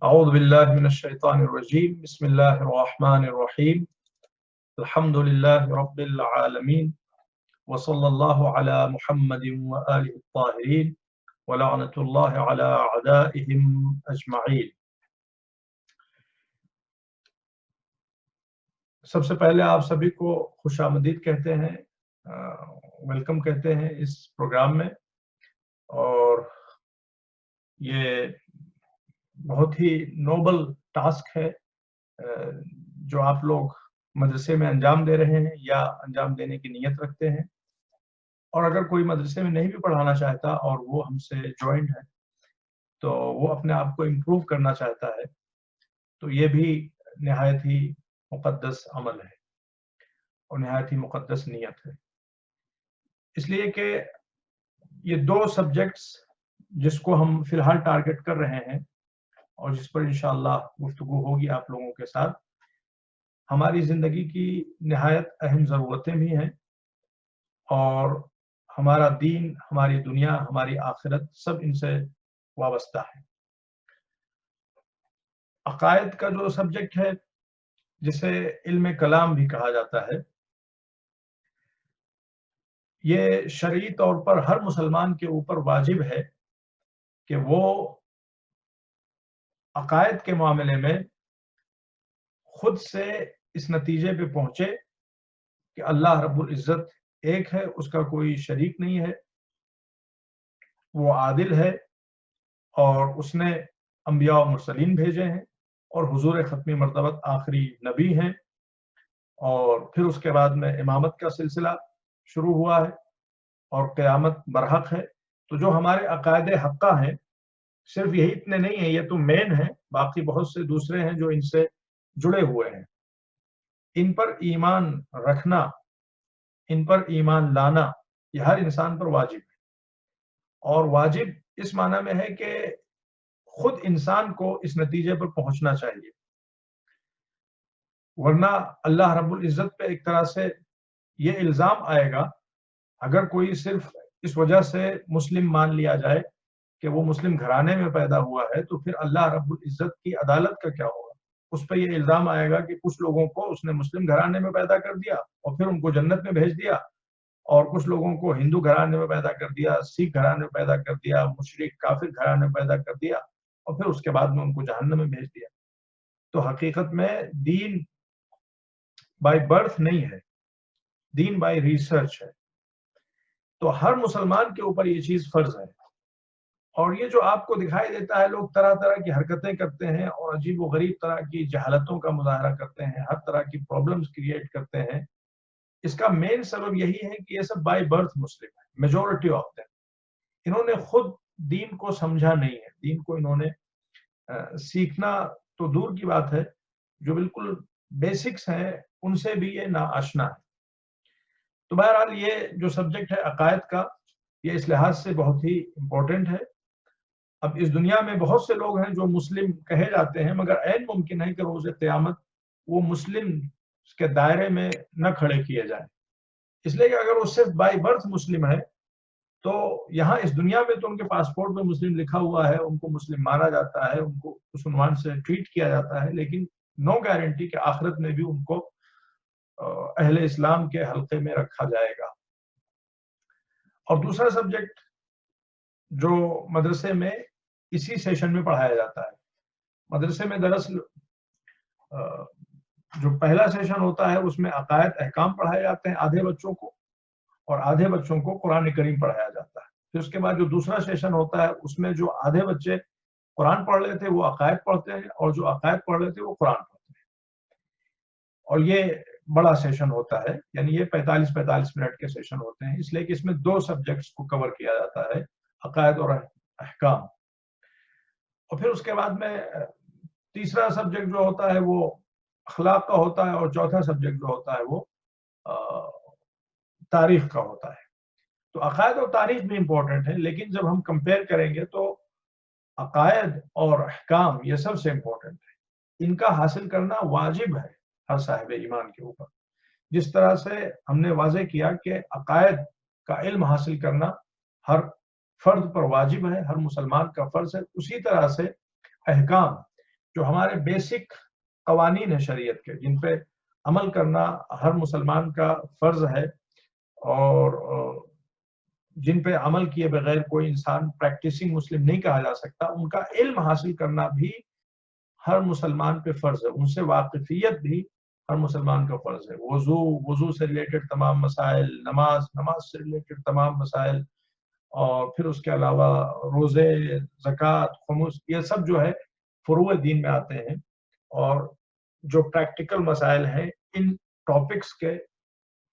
أعوذ بالله من الشيطان الرجيم بسم الله الرحمن الرحيم الحمد لله رب العالمين وصلى الله على محمد وآله الطاهرين ولعنة الله على أعدائهم أجمعين۔ سب سے پہلے آپ سبھی کو خوش آمدید کہتے ہیں، ویلکم کہتے ہیں اس پروگرام میں، اور یہ بہت ہی نوبل ٹاسک ہے جو آپ لوگ مدرسے میں انجام دے رہے ہیں یا انجام دینے کی نیت رکھتے ہیں، اور اگر کوئی مدرسے میں نہیں بھی پڑھانا چاہتا اور وہ ہم سے جوائنڈ ہے تو وہ اپنے آپ کو امپروو کرنا چاہتا ہے، تو یہ بھی نہایت ہی مقدس عمل ہے اور نہایت ہی مقدس نیت ہے، اس لیے کہ یہ دو سبجیکٹس جس کو ہم فی الحال ٹارگٹ کر رہے ہیں اور جس پر انشاءاللہ گفتگو ہوگی آپ لوگوں کے ساتھ، ہماری زندگی کی نہایت اہم ضرورتیں بھی ہیں، اور ہمارا دین، ہماری دنیا، ہماری آخرت سب ان سے وابستہ ہے۔ عقائد کا جو سبجیکٹ ہے، جسے علم کلام بھی کہا جاتا ہے، یہ شرعی طور پر ہر مسلمان کے اوپر واجب ہے کہ وہ عقائد کے معاملے میں خود سے اس نتیجے پہ پہنچے کہ اللہ رب العزت ایک ہے، اس کا کوئی شریک نہیں ہے، وہ عادل ہے، اور اس نے انبیاء و مرسلین بھیجے ہیں، اور حضور ختمی مرتبت آخری نبی ہیں، اور پھر اس کے بعد میں امامت کا سلسلہ شروع ہوا ہے اور قیامت برحق ہے۔ تو جو ہمارے عقائد حقہ ہیں، صرف یہی اتنے نہیں ہیں، یہ تو مین ہیں، باقی بہت سے دوسرے ہیں جو ان سے جڑے ہوئے ہیں۔ ان پر ایمان رکھنا، ان پر ایمان لانا، یہ ہر انسان پر واجب ہے، اور واجب اس معنی میں ہے کہ خود انسان کو اس نتیجے پر پہنچنا چاہیے، ورنہ اللہ رب العزت پہ ایک طرح سے یہ الزام آئے گا اگر کوئی صرف اس وجہ سے مسلم مان لیا جائے کہ وہ مسلم گھرانے میں پیدا ہوا ہے، تو پھر اللہ رب العزت کی عدالت کا کیا ہوگا؟ اس پہ یہ الزام آئے گا کہ کچھ لوگوں کو اس نے مسلم گھرانے میں پیدا کر دیا اور پھر ان کو جنت میں بھیج دیا، اور کچھ لوگوں کو ہندو گھرانے میں پیدا کر دیا، سکھ گھرانے میں پیدا کر دیا، مشرک کافر گھرانے میں پیدا کر دیا، اور پھر اس کے بعد میں ان کو جہنم میں بھیج دیا۔ تو حقیقت میں دین بائی برتھ نہیں ہے، دین بائی ریسرچ ہے۔ تو ہر مسلمان کے اوپر یہ چیز فرض ہے، اور یہ جو آپ کو دکھائی دیتا ہے لوگ طرح طرح کی حرکتیں کرتے ہیں اور عجیب و غریب طرح کی جہالتوں کا مظاہرہ کرتے ہیں، ہر طرح کی پرابلمز کریٹ کرتے ہیں، اس کا مین سبب یہی ہے کہ یہ سب بائی برتھ مسلم ہے، میجورٹی آف دیم۔ انہوں نے خود دین کو سمجھا نہیں ہے، دین کو انہوں نے سیکھنا تو دور کی بات ہے، جو بالکل بیسکس ہیں ان سے بھی یہ ناآشنا ہے۔ تو بہرحال یہ جو سبجیکٹ ہے عقائد کا، یہ اس لحاظ سے بہت ہی امپورٹنٹ ہے۔ اب اس دنیا میں بہت سے لوگ ہیں جو مسلم کہے جاتے ہیں، مگر عین ممکن ہے کہ روز قیامت وہ مسلم کے دائرے میں نہ کھڑے کیے جائیں، اس لیے کہ اگر وہ صرف بائی برتھ مسلم ہے تو یہاں اس دنیا میں تو ان کے پاسپورٹ میں مسلم لکھا ہوا ہے، ان کو مسلم مانا جاتا ہے، ان کو اس عنوان سے ٹریٹ کیا جاتا ہے، لیکن نو گارنٹی کہ آخرت میں بھی ان کو اہل اسلام کے حلقے میں رکھا جائے گا۔ اور دوسرا سبجیکٹ جو مدرسے میں اسی سیشن میں پڑھایا جاتا ہے، مدرسے میں دراصل جو پہلا سیشن ہوتا ہے اس میں عقائد احکام پڑھائے جاتے ہیں آدھے بچوں کو، اور آدھے بچوں کو قرآن کریم پڑھایا جاتا ہے۔ پھر اس کے بعد جو دوسرا سیشن ہوتا ہے اس میں جو آدھے بچے قرآن پڑھ رہے تھے وہ عقائد پڑھتے ہیں، اور جو عقائد پڑھ رہے تھے وہ قرآن پڑھتے ہیں، اور یہ بڑا سیشن ہوتا ہے، یعنی یہ 45 منٹ کے سیشن ہوتے ہیں، اس لیے کہ اس میں دو سبجیکٹس کو کور کیا جاتا ہے، عقائد اور احکام۔ اور پھر اس کے بعد میں تیسرا سبجیکٹ جو ہوتا ہے وہ اخلاق کا ہوتا ہے، اور چوتھا سبجیکٹ جو ہوتا ہے وہ تاریخ کا ہوتا ہے۔ تو عقائد اور تاریخ بھی امپورٹنٹ ہے، لیکن جب ہم کمپیئر کریں گے تو عقائد اور احکام یہ سب سے امپورٹنٹ ہے، ان کا حاصل کرنا واجب ہے ہر صاحب ایمان کے اوپر۔ جس طرح سے ہم نے واضح کیا کہ عقائد کا علم حاصل کرنا ہر فرد پر واجب ہے، ہر مسلمان کا فرض ہے، اسی طرح سے احکام جو ہمارے بیسک قوانین ہیں شریعت کے، جن پہ عمل کرنا ہر مسلمان کا فرض ہے، اور جن پہ عمل کیے بغیر کوئی انسان پریکٹسنگ مسلم نہیں کہا جا سکتا، ان کا علم حاصل کرنا بھی ہر مسلمان پہ فرض ہے، ان سے واقفیت بھی ہر مسلمان کا فرض ہے۔ وضو سے ریلیٹڈ تمام مسائل، نماز سے ریلیٹڈ تمام مسائل، اور پھر اس کے علاوہ روزے، زکوٰۃ، خمس، یہ سب جو ہے فروع دین میں آتے ہیں، اور جو پریکٹیکل مسائل ہیں ان ٹاپکس کے،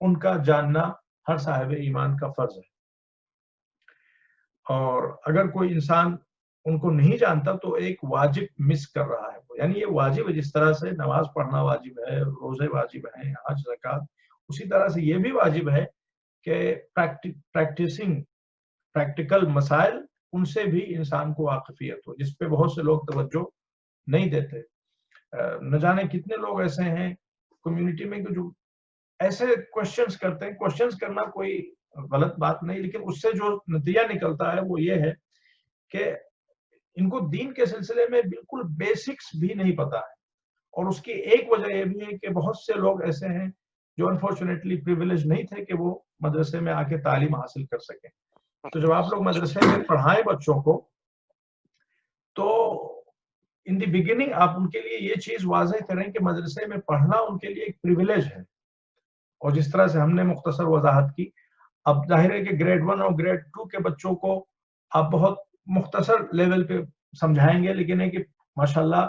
ان کا جاننا ہر صاحب ایمان کا فرض ہے۔ اور اگر کوئی انسان ان کو نہیں جانتا تو ایک واجب مس کر رہا ہے، یعنی یہ واجب ہے، جس طرح سے نماز پڑھنا واجب ہے، روزے واجب ہیں، حج، زکوٰۃ، اسی طرح سے یہ بھی واجب ہے کہ پریکٹیکل مسائل، ان سے بھی انسان کو واقفیت ہو، جس پہ بہت سے لوگ توجہ نہیں دیتے۔ نہ جانے کتنے لوگ ایسے ہیں کمیونٹی میں جو ایسے کوشچنز کرتے ہیں۔ کوشچنز کرنا کوئی غلط بات نہیں، لیکن اس سے جو نتیجہ نکلتا ہے وہ یہ ہے کہ ان کو دین کے سلسلے میں بالکل بیسکس بھی نہیں پتا ہے، اور اس کی ایک وجہ یہ بھی ہے کہ بہت سے لوگ ایسے ہیں جو انفارچونیٹلی پریویلیج نہیں تھے کہ وہ مدرسے میں آ کے تعلیم حاصل کر سکیں۔ تو جب آپ لوگ مدرسے میں پڑھائیں بچوں کو، تو ان دی بگننگ آپ ان کے لیے یہ چیز واضح کریں کہ مدرسے میں پڑھنا ان کے لیے ایک پریویلیج ہے، اور جس طرح سے ہم نے مختصر وضاحت کی، اب ظاہر ہے کہ گریڈ 1 اور گریڈ 2 کے بچوں کو آپ بہت مختصر لیول پہ سمجھائیں گے، لیکن ہے کہ ماشاءاللہ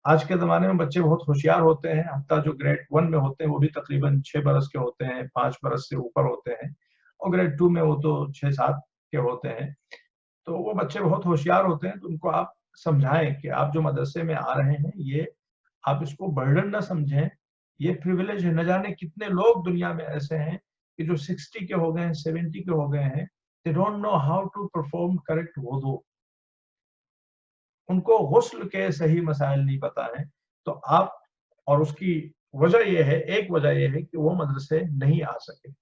آج کے زمانے میں بچے بہت ہوشیار ہوتے ہیں، حتیٰ جو گریڈ 1 میں ہوتے ہیں وہ بھی تقریباً 6 برس کے ہوتے ہیں، 5 برس سے اوپر ہوتے ہیں، اور گریڈ 2 میں وہ تو 6-7 کے ہوتے ہیں۔ تو وہ بچے بہت ہوشیار ہوتے ہیں، تو ان کو آپ سمجھائیں کہ آپ جو مدرسے میں آ رہے ہیں، یہ آپ اس کو برڈن نہ سمجھیں، یہ پریویلیج ہے۔ نہ جانے کتنے لوگ دنیا میں ایسے ہیں کہ جو 60 کے ہو گئے ہیں، 70 کے ہو گئے ہیں، they don't know how to perform correct وضو، ان کو غسل کے صحیح مسائل نہیں پتا ہیں۔ تو آپ، اور اس کی وجہ یہ ہے، ایک وجہ یہ ہے کہ وہ مدرسے نہیں آ سکے،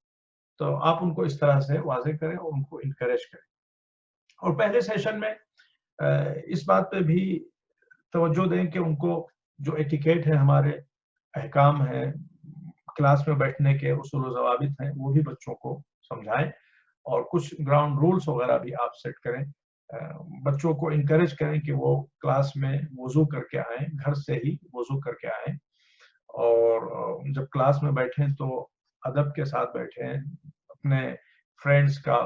تو آپ ان کو اس طرح سے واضح کریں اور ان کو انکریج کریں۔ اور پہلے سیشن میں اس بات پہ بھی توجہ دیں کہ ان کو جو ایٹیکیٹ ہے، ہمارے احکام ہیں، کلاس میں بیٹھنے کے اصول و ضوابط ہیں، وہ بھی بچوں کو سمجھائیں، اور کچھ گراؤنڈ رولز وغیرہ بھی آپ سیٹ کریں۔ بچوں کو انکریج کریں کہ وہ کلاس میں وضو کر کے آئیں، گھر سے ہی وضو کر کے آئیں، اور جب کلاس میں بیٹھیں تو ادب کے ساتھ بیٹھیں، اپنے فرینڈز کا،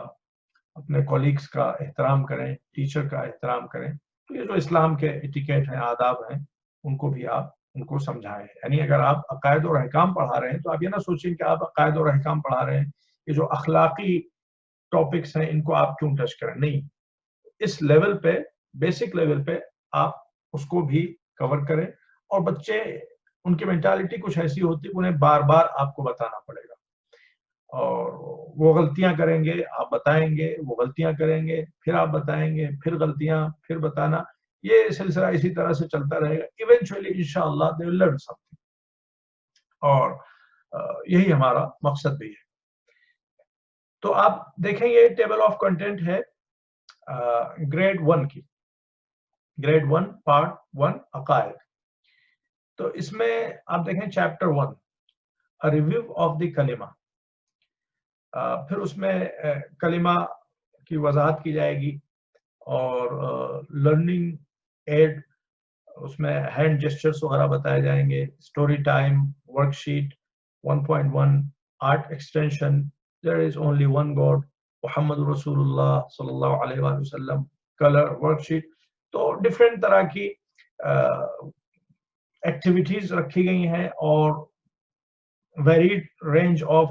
اپنے کولیگز کا احترام کریں، ٹیچر کا احترام کریں۔ تو یہ جو اسلام کے ایٹیکیٹ ہیں، آداب ہیں، ان کو بھی آپ ان کو سمجھائیں۔ یعنی اگر آپ عقائد اور احکام پڑھا رہے ہیں تو آپ یہ نہ سوچیں کہ آپ عقائد اور احکام پڑھا رہے ہیں، یہ جو اخلاقی ٹاپکس ہیں ان کو آپ کیوں ٹچ کریں، نہیں، اس لیول پہ، بیسک لیول پہ آپ اس کو بھی کور کریں۔ اور بچے، ان کی مینٹالٹی کچھ ایسی ہوتی ہے، انہیں بار بار آپ کو بتانا پڑے گا، اور وہ غلطیاں کریں گے، آپ بتائیں گے، وہ غلطیاں کریں گے، پھر آپ بتائیں گے، پھر غلطیاں، پھر بتانا، یہ سلسلہ اسی طرح سے چلتا رہے گا۔ ایونچولی انشاءاللہ they will learn something، اور یہی ہمارا مقصد بھی ہے۔ تو آپ دیکھیں، یہ ٹیبل آف کنٹینٹ ہے گریڈ 1 کی، گریڈ 1 پارٹ 1 عقائد۔ تو اس میں آپ دیکھیں چیپٹر 1 ریویو آف دی کلمہ، پھر اس میں کلمہ کی وضاحت کی جائے گی، اور لرننگ ایڈ، اس میں ہینڈ جسچرز وغیرہ بتائے جائیں گے، story time, work sheet 1.1، art extension, there is only one God، محمد رسول اللہ صلی اللہ علیہ وآلہ وسلم، کلر، ورک شیٹ۔ تو ڈفرینٹ طرح کی ایکٹیویٹیز رکھی گئی ہیں، اور ویریڈ رینج آف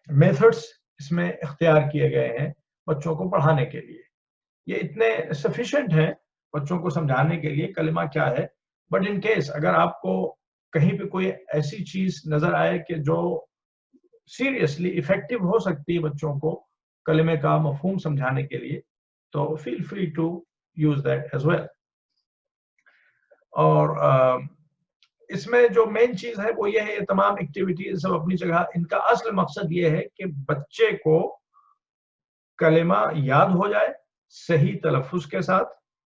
میتھڈس اس میں اختیار کیے گئے ہیں بچوں کو پڑھانے کے لیے۔ یہ اتنے سفیشینٹ ہیں بچوں کو سمجھانے کے لیے کلمہ کیا ہے، بٹ ان کیس اگر آپ کو کہیں پہ کوئی ایسی چیز نظر آئے کہ جو سیریسلی افیکٹو ہو سکتی ہے بچوں کو کلمے کا مفہوم سمجھانے کے لیے، تو feel free to use that as well. اور اس میں جو مین چیز ہے وہ یہ ہے، یہ تمام ایکٹیویٹیز سب اپنی جگہ، ان کا اصل مقصد یہ ہے کہ بچے کو کلمہ یاد ہو جائے صحیح تلفظ کے ساتھ،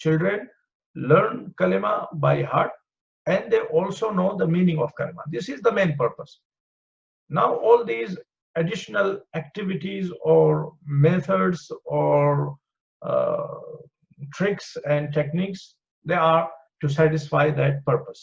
Children learn kalima by heart and they also know the meaning of kalima. This is the main purpose. Now all these additional activities or methods or tricks and techniques, they are to satisfy that purpose.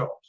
jobs.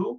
2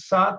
7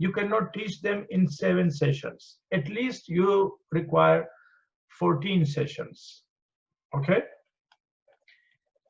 you cannot teach them in 7 sessions. At least you require 14 sessions. Okay?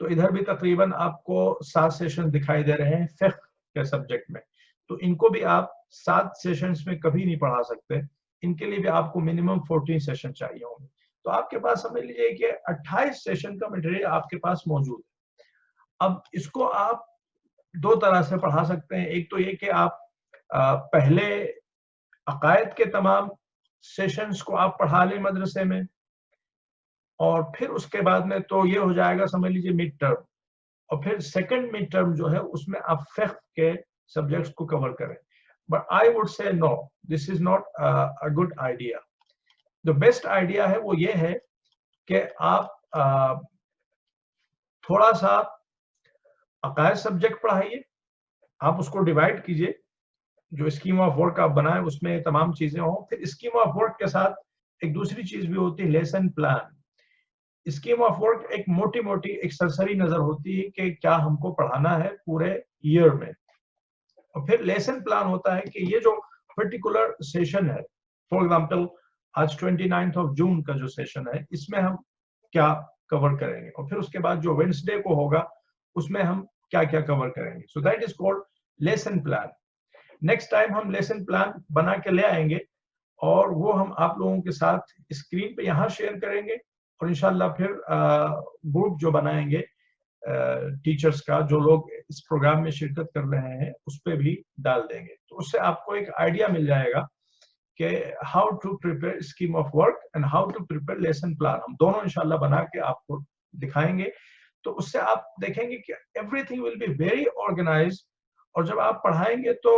تو ادھر بھی تقریباً آپ کو 7 session دکھائی دے رہے ہیں فقہ کے سبجیکٹ میں. تو ان کو بھی آپ 7 سیشنز میں کبھی نہیں پڑھا سکتے. ان کے لیے بھی آپ کو منیمم 14 سیشن چاہیے ہوں گے. تو آپ کے پاس سمجھ لیجیے کہ 28 سیشن کا مٹیریل آپ کے پاس موجود ہے. اب اس کو آپ 2 طرح سے پڑھا سکتے ہیں. ایک تو یہ کہ آپ پہلے عقائد کے تمام سیشنز کو آپ پڑھا لیں مدرسے میں, اور پھر اس کے بعد میں تو یہ ہو جائے گا سمجھ لیجیے مڈ ٹرم, اور پھر سیکنڈ مڈ ٹرم جو ہے اس میں آپ فقہ کے سبجیکٹس کو کور کریں. But I would say no, this is not a good idea. جو بیسٹ آئیڈیا ہے وہ یہ ہے کہ آپ تھوڑا سا عقائد سبجیکٹ پڑھائیے, آپ اس کو ڈیوائڈ کیجئے, جو اسکیم آف ورک آپ بنائیں اس میں تمام چیزیں ہوں. پھر اسکیم آف ورک کے ساتھ ایک دوسری چیز بھی ہوتی ہے, lesson plan. Scheme of work ایک موٹی موٹی ایک سرسری نظر ہوتی ہے کہ کیا ہم کو پڑھانا ہے پورے ایئر میں, اور پھر لیسن پلان ہوتا ہے کہ یہ جو پرٹیکولر سیشن ہے, فار ایگزامپل آج 29 جون کا جو سیشن ہے اس میں ہم کیا کور کریں گے, اور پھر اس کے بعد جو وینسڈے کو ہوگا اس میں ہم کیا کیا کور کریں گے. So that is called lesson plan. Next time ہم لیسن پلان بنا کے لے آئیں گے, اور وہ ہم آپ لوگوں کے ساتھ اسکرین پہ یہاں شیئر کریں گے, اور انشاءاللہ پھر گروپ جو بنائیں گے ٹیچرز کا, جو لوگ اس پروگرام میں شرکت کر رہے ہیں اس پہ بھی ڈال دیں گے. تو اس سے آپ کو ایک آئیڈیا مل جائے گا کہ how to prepare scheme of work and how to prepare lesson plan. ہم دونوں انشاءاللہ بنا کے آپ کو دکھائیں گے. تو اس سے آپ دیکھیں گے کہ everything will be very organised, اور جب آپ پڑھائیں گے تو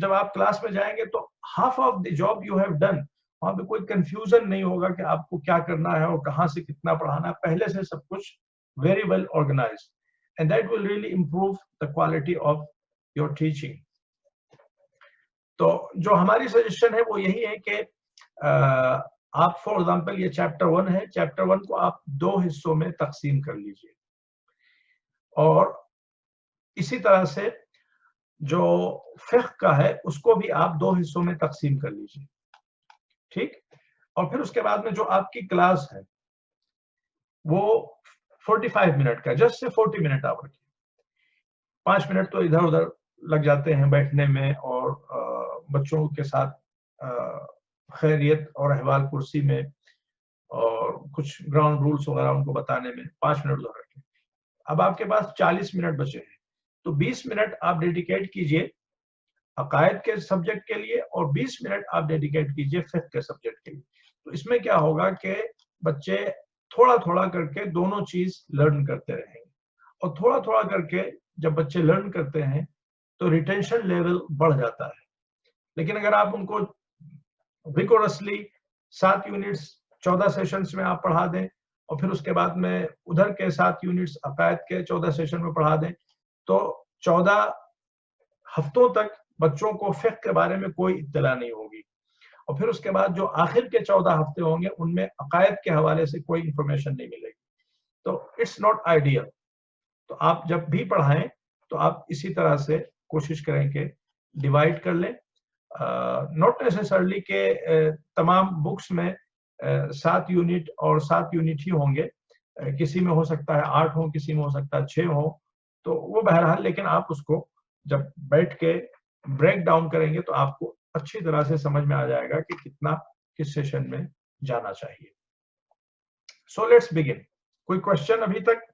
جب آپ کلاس میں جائیں گے تو half of the job you have done. وہاں پہ کوئی کنفیوژن نہیں ہوگا کہ آپ کو کیا کرنا ہے اور کہاں سے کتنا پڑھانا ہے. پہلے سے سب کچھ very well organised, and that will really improve the quality of your teaching. تو جو ہماری سجیشن ہے وہ یہی ہے کہ آپ فار ایگزامپل یہ چیپٹر 1 ہے, چیپٹر 1 کو آپ 2 حصوں میں تقسیم کر لیجئے, اور اسی طرح سے جو فقہ کا ہے اس کو بھی آپ 2 حصوں میں تقسیم کر لیجئے, ٹھیک. اور پھر اس کے بعد میں جو آپ کی کلاس ہے وہ 45 منٹ کا, جسٹ سے 40 منٹ آور کی. 5 منٹ تو ادھر ادھر لگ جاتے ہیں بیٹھنے میں, اور بچوں کے ساتھ خیریت اور احوال پرسی میں, اور کچھ گراؤنڈ رولز وغیرہ ان کو بتانے میں 5 منٹ ادھر رکھیں. اب آپ کے پاس 40 منٹ بچے ہیں, تو 20 منٹ آپ ڈیڈیکیٹ کیجئے عقائد کے سبجیکٹ کے لیے, اور 20 منٹ آپ ڈیڈیکیٹ کیجئے فقہ کے سبجیکٹ کے لیے. تو اس میں کیا ہوگا کہ بچے تھوڑا تھوڑا کر کے دونوں چیز لرن کرتے رہیں گے, اور تھوڑا تھوڑا کر کے جب بچے لرن کرتے ہیں تو ریٹینشن لیول بڑھ جاتا ہے. لیکن اگر آپ ان کو ریگورسلی 7 یونٹس 14 سیشنز میں آپ پڑھا دیں, اور پھر اس کے بعد میں ادھر کے 7 یونٹس عقائد کے 14 سیشن میں پڑھا دیں, تو 14 ہفتوں تک بچوں کو فقہ کے بارے میں کوئی اطلاع نہیں ہوگی, اور پھر اس کے بعد جو آخر کے 14 ہفتے ہوں گے ان میں عقائد کے حوالے سے کوئی انفارمیشن نہیں ملے گی. تو اٹس ناٹ آئیڈیل. تو آپ جب بھی پڑھائیں تو آپ اسی طرح سے کوشش کریں کہ ڈیوائڈ کر لیں. ناٹ نیسسرلی کہ تمام بکس میں 7 یونٹ اور 7 یونٹ ہی ہوں گے, کسی میں ہو سکتا ہے 8 ہوں, کسی میں ہو سکتا ہے 6 ہوں, تو وہ بہرحال, لیکن آپ اس کو جب بیٹھ کے بریک ڈاؤن کریں گے تو آپ کو اچھی طرح سے سمجھ میں آ جائے گا کہ کتنا کس سیشن میں جانا چاہیے. So let's begin. کوئی کوشچن ابھی تک؟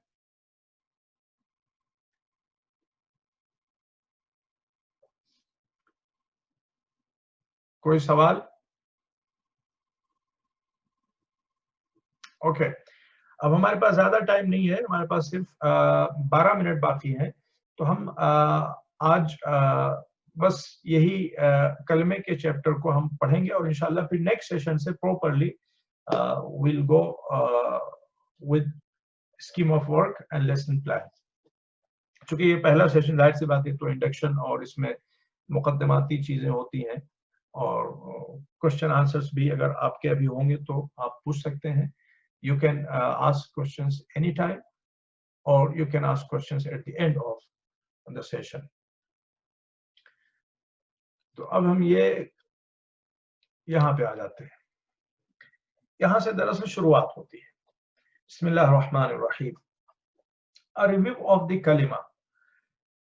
کوئی سوال؟ اوکے, اب ہمارے پاس زیادہ ٹائم نہیں ہے, ہمارے پاس صرف 12 منٹ باقی ہیں. تو ہم آج بس یہی کلمے کے چیپٹر کو ہم پڑھیں گے, اور انشاءاللہ پھر نیکسٹ سیشن سے properly we'll go with scheme of work and lesson plan. چونکہ یہ پہلا سیشن, ظاہر سی بات ہے, تو انڈکشن اور اس میں مقدماتی چیزیں ہوتی ہیں, اور کوشچن آنسرس بھی اگر آپ کے ابھی ہوں گے تو آپ پوچھ سکتے ہیں. You can ask questions anytime, or you can ask questions at the end of the session. تو اب ہم یہاں پہ آ جاتے ہیں. یہاں سے دراصل شروعات ہوتی ہے. بسم اللہ الرحمن الرحیم. A review of the kalima.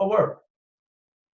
a word.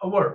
a word,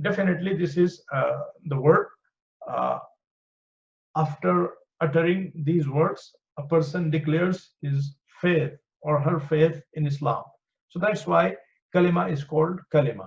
definitely this is the word. After uttering these words, a person declares his faith or her faith in Islam. So that's why kalima is called kalima.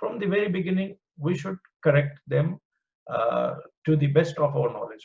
From the very beginning we should correct them to the best of our knowledge.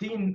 3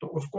تو اس کو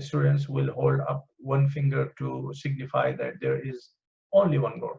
students will hold up one finger to signify that there is only one God।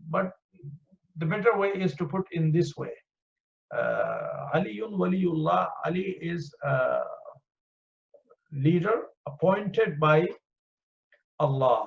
but the better way is to put in this way, Aliyun Waliullah, Ali is a leader appointed by Allah,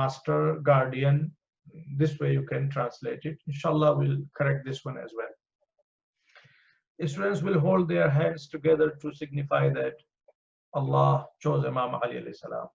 master, guardian, this way you can translate it. Inshallah we'll correct this one as well. Students will hold their hands together to signify that Allah chose Imam Ali alayhi salam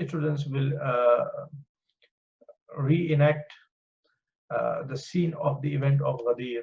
Students will reenact the scene of the event of Ghadir।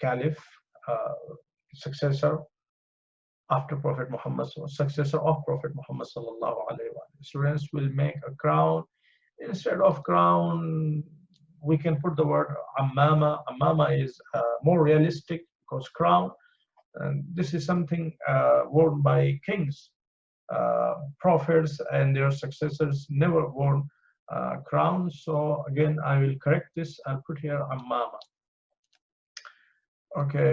caliph, successor after Prophet Muhammad, successor of Prophet Muhammad sallallahu alaihi wasallam. Students will make a crown. Instead of crown, we can put the word amama. Amama is more realistic because crown, and this is something worn by kings. Prophets and their successors never worn crowns. So again, I will correct this. I'll put here amama. Okay.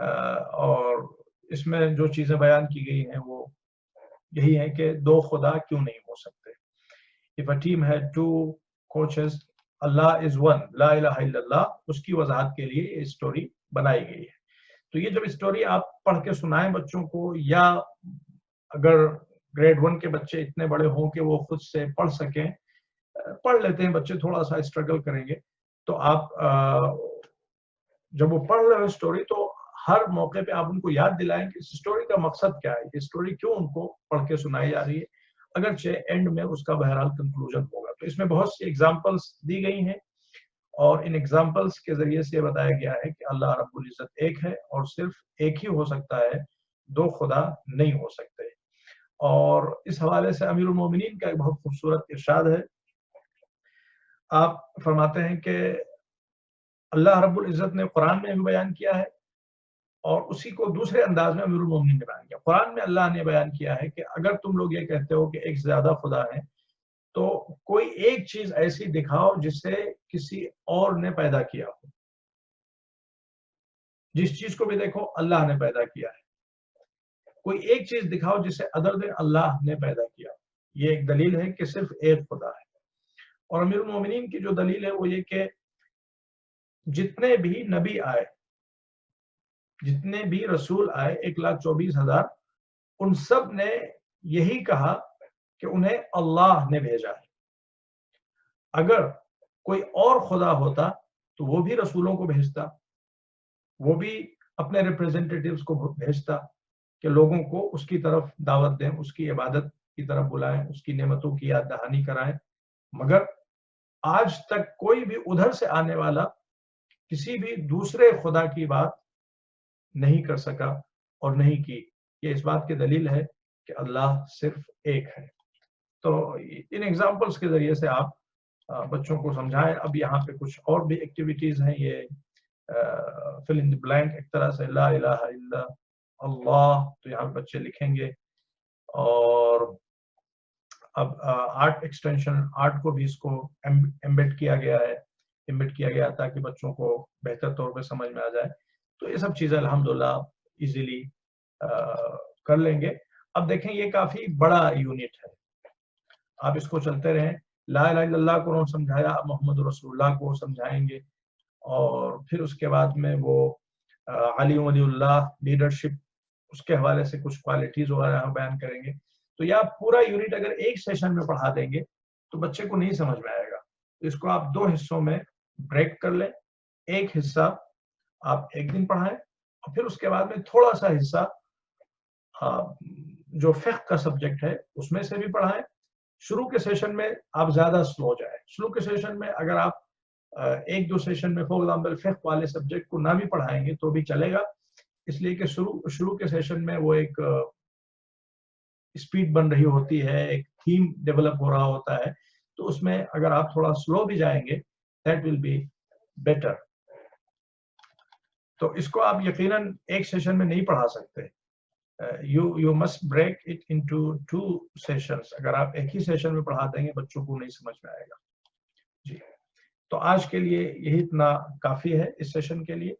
اور اس میں جو چیزیں بیان کی گئی ہیں وہ یہی ہے کہ دو خدا کیوں نہیں ہو سکتے. If a team had two coaches, Allah is one, لا الہ الا اللہ, اس کی وضاحت کے لیے یہ اسٹوری بنائی گئی ہے. تو یہ جب اسٹوری آپ پڑھ کے سنائیں بچوں کو, یا اگر گریڈ 1 کے بچے اتنے بڑے ہوں کہ وہ خود سے پڑھ سکیں, پڑھ لیتے ہیں بچے, تھوڑا سا اسٹرگل کریں گے, تو آپ جب وہ پڑھ رہے ہو اسٹوری تو ہر موقع پہ آپ ان کو یاد دلائیں کہ اس اسٹوری کا مقصد کیا ہے, یہ اسٹوری کیوں ان کو پڑھ کے سنائی جا رہی ہے, اگرچہ اینڈ میں اس کا بہرحال کنکلوژن ہوگا. تو اس میں بہت سی ایگزامپلس دی گئی ہیں, اور ان ایگزامپلس کے ذریعے سے بتایا گیا ہے کہ اللہ رب العزت ایک ہے اور صرف ایک ہی ہو سکتا ہے, دو خدا نہیں ہو سکتے. اور اس حوالے سے امیر المومنین کا ایک بہت خوبصورت ارشاد ہے. آپ فرماتے ہیں کہ اللہ رب العزت نے قرآن میں بھی بیان کیا ہے, اور اسی کو دوسرے انداز میں امیر المومنین نے بیان کیا. قرآن میں اللہ نے بیان کیا ہے کہ اگر تم لوگ یہ کہتے ہو کہ ایک سے زیادہ خدا ہے, تو کوئی ایک چیز ایسی دکھاؤ جسے کسی اور نے پیدا کیا ہو. جس چیز کو بھی دیکھو اللہ نے پیدا کیا ہے, کوئی ایک چیز دکھاؤ جسے ادر دین اللہ نے پیدا کیا. یہ ایک دلیل ہے کہ صرف ایک خدا ہے. اور امیر المومنین کی جو دلیل ہے وہ یہ کہ جتنے بھی نبی آئے, جتنے بھی رسول آئے 1,24,000, ان سب نے یہی کہا کہ انہیں اللہ نے بھیجا ہے. اگر کوئی اور خدا ہوتا تو وہ بھی رسولوں کو بھیجتا, وہ بھی اپنے ریپریزنٹیٹیوز کو بھیجتا کہ لوگوں کو اس کی طرف دعوت دیں, اس کی عبادت کی طرف بلائیں, اس کی نعمتوں کی یاد دہانی کرائیں. مگر آج تک کوئی بھی ادھر سے آنے والا کسی بھی دوسرے خدا کی بات نہیں کر سکا اور نہیں کی. یہ اس بات کی دلیل ہے کہ اللہ صرف ایک ہے. تو ان ایگزامپلس کے ذریعے سے آپ بچوں کو سمجھائیں. اب یہاں پہ کچھ اور بھی ایکٹیویٹیز ہیں, یہ فل ان دی بلینک ایک طرح سے, لا الہ الا اللہ, تو یہاں پہ بچے لکھیں گے. اور اب آرٹ ایکسٹینشن, آرٹ کو بھی اس کو ایمبیڈ کیا گیا تاکہ بچوں کو بہتر طور پہ سمجھ میں آ جائے. تو یہ سب چیزیں الحمدللہ ایزیلی کر لیں گے. اب دیکھیں یہ کافی بڑا یونٹ ہے, آپ اس کو چلتے رہیں. لا الہ الا اللہ کو سمجھایا, محمد رسول اللہ کو سمجھائیں گے, اور پھر اس کے بعد میں وہ علی ولی اللہ, لیڈرشپ, اس کے حوالے سے کچھ کوالٹیز وغیرہ بیان کریں گے. تو یہ پورا یونٹ اگر ایک سیشن میں پڑھا دیں گے تو بچے کو نہیں سمجھ میں آئے گا. اس کو آپ 2 حصوں میں بریک کر لیں. ایک حصہ آپ ایک دن پڑھائیں, اور پھر اس کے بعد میں تھوڑا سا حصہ جو فقہ کا سبجیکٹ ہے اس میں سے بھی پڑھائیں. شروع کے سیشن میں آپ زیادہ سلو جائیں. شروع کے سیشن میں اگر آپ 1-2 سیشن میں فور ایگزامپل فقہ والے سبجیکٹ کو نہ بھی پڑھائیں گے تو بھی چلے گا, اس لیے کہ شروع کے سیشن میں وہ ایک اسپیڈ بن رہی ہوتی ہے, ایک تھیم ڈیولپ ہو رہا ہوتا ہے. تو اس میں اگر آپ تھوڑا سلو بھی جائیں گے دیٹ ول بی بیٹر. تو اس کو آپ یقیناً ایک سیشن میں نہیں پڑھا سکتے. you must break it into 2 sessions. اگر آپ ایک ہی سیشن میں پڑھا دیں گے بچوں کو نہیں سمجھ میں آئے گا. جی, تو آج کے لیے یہی اتنا کافی ہے اس سیشن کے لیے.